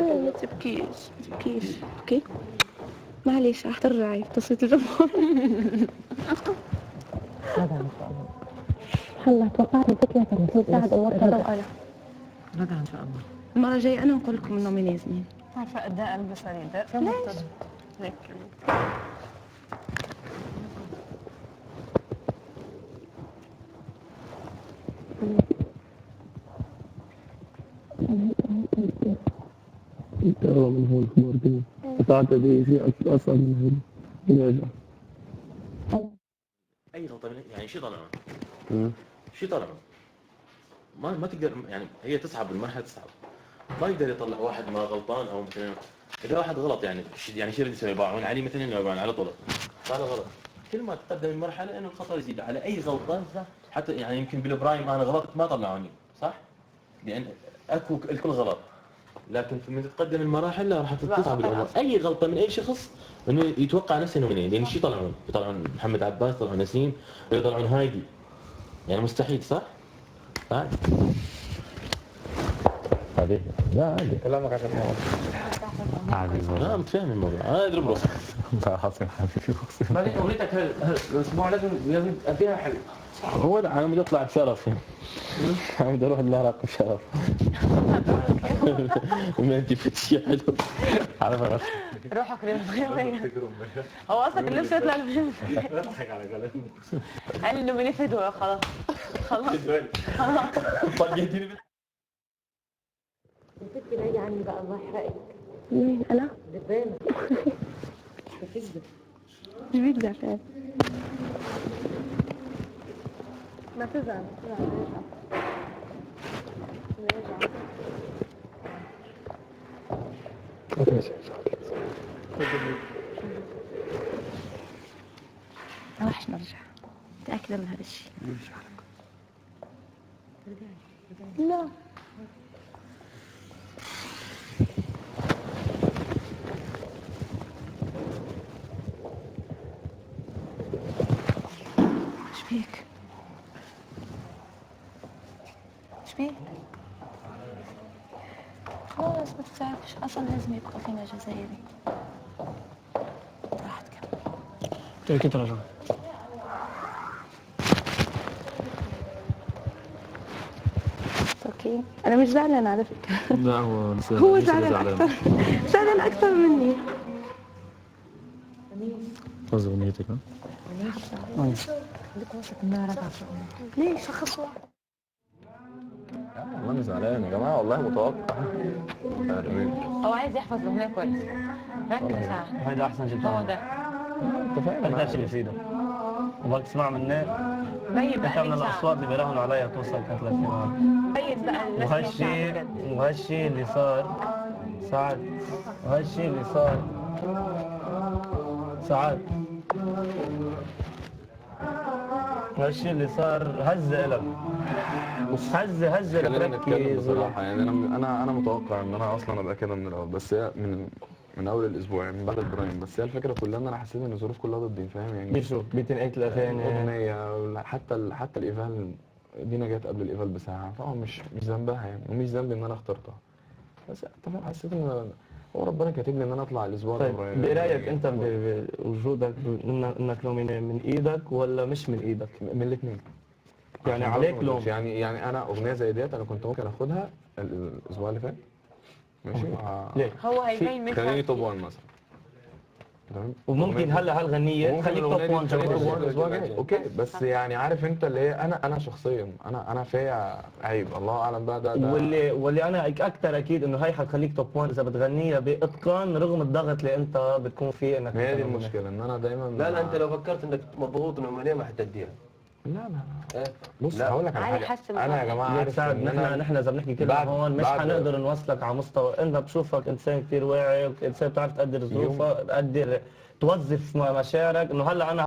ما تبكيش اوكي. معليش راح ترجعي بتصويت الجمهور. هلا توقعت الفكرة ترى ساعد رجع ان شاء الله. المرة الجاية انا نقول لكم النومينيز مين. عارفة أداء البصري ده ليش؟ هيك ترى من هون مرتين قطعت دي شيء اصعب من هيك. اي غلطه يعني شو طلعوا؟ شو طلعوا؟ ما تقدر يعني هي تصعب المرحله تصعب. ما يقدر يطلع واحد ما غلطان او مثلا اذا واحد غلط يعني شو بده يسوي يباعون علي مثلا يباعون على طول. هذا غلط. كل ما تقدم المرحله انه الخطر يزيد على اي غلطه حتى يعني يمكن بالبرايم انا غلطت ما طلعوني صح؟ لان اكو الكل غلط. لكن من تتقدم المراحل لا راح تصعب الامور. اي غلطه من اي شخص انه يتوقع نفسه نومينين لان شو يطلعون محمد عباس يطلعون نسيم يطلعون هايدي يعني مستحيل صح؟ عادي هذه لا عادي كلامك عشان عادي لا متفاهم الموضوع انا اضرب روحي لا حاصل حبيبي بعدين اغنيتك الاسبوع لازم فيها حل هو انا بدي اطلع بشرف انا بدي اروح العراق بشرف ما انت فتشي حلو روحك هو أصلا كان نفسه يطلع الفيلم. بضحك على كلامي. قال إنه بنفده خلاص. طقيتيني الفكرة راجعة عني بقى الله يحرقك. مين انا؟ دبانة بتكذب. مش بيكذب فعلا. ما تزعل راح نرجع متأكدة من هذا الشيء. لا ايش فيك؟ ايش فيك؟ خلاص ما تزعلش اصلا لازم يبقى فينا جزائري. راحتك كنت رجع اوكي انا مش زعلان على فكرة. لا هو زعلان اكثر زعلان اكثر مني. فاز اغنيتك ها؟ بدك وصف النار ليش شخص واحد؟ والله مش زعلان يا جماعه والله متوقع. هو عايز يحفظ الأغنية كويس. ركز هذا احسن شيء هو ده. هذا الشيء اللي يفيده. وبدك تسمع مني طيب انت من الاصوات اللي بيراهنوا عليها توصل كانت للفينال. طيب بقى الناس وهالشيء اللي صار سعد وهالشيء اللي صار سعد وهالشيء اللي صار هزة لك هزة خلينا لك نتكلم ركز. بصراحه يعني انا متوقع ان انا اصلا ابقى كده من الاول بس هي من اول الاسبوع يعني من بعد البرايم بس هي الفكره كلها ان انا حسيت ان الظروف كلها ضدي فاهم يعني بيشوف بتنقيت الاغاني اغنيه حتى الايفال دينا جت قبل الايفال بساعه فهو مش ذنبها يعني ومش ذنبي ان انا اخترتها بس طبعا حسيت ان هو ربنا كاتب لي ان انا اطلع الاسبوع ده. طيب برايك انت بوجودك انك لوميني من ايدك ولا مش من ايدك؟ من الاثنين يعني عليك لوم. يعني انا اغنيه زي ديت انا كنت ممكن اخدها الاسبوع اللي فات ماشي ليه؟ هو هيبين مش خليني توب 1 مثلا تمام وممكن هلا هالغنيه خليك توب 1 الاسبوع الجاي اوكي بس يعني عارف انت اللي هي انا شخصيا انا فيا عيب الله اعلم بقى ده واللي انا اكثر اكيد انه هي حتخليك توب 1 اذا بتغنيها باتقان رغم الضغط اللي انت بتكون فيه انك هي دي المشكله ان انا دايما لا انت لو فكرت انك مضغوط انه ما حتديها. لا بص هقول لك على حاجه انا يا جماعه عارف سعد نحن اذا بنحكي كلمه هون مش حنقدر نوصلك على مستوى انت بشوفك انسان كثير واعي وانسان بتعرف تقدر ظروفك تقدر توظف مشاعرك انه هلا انا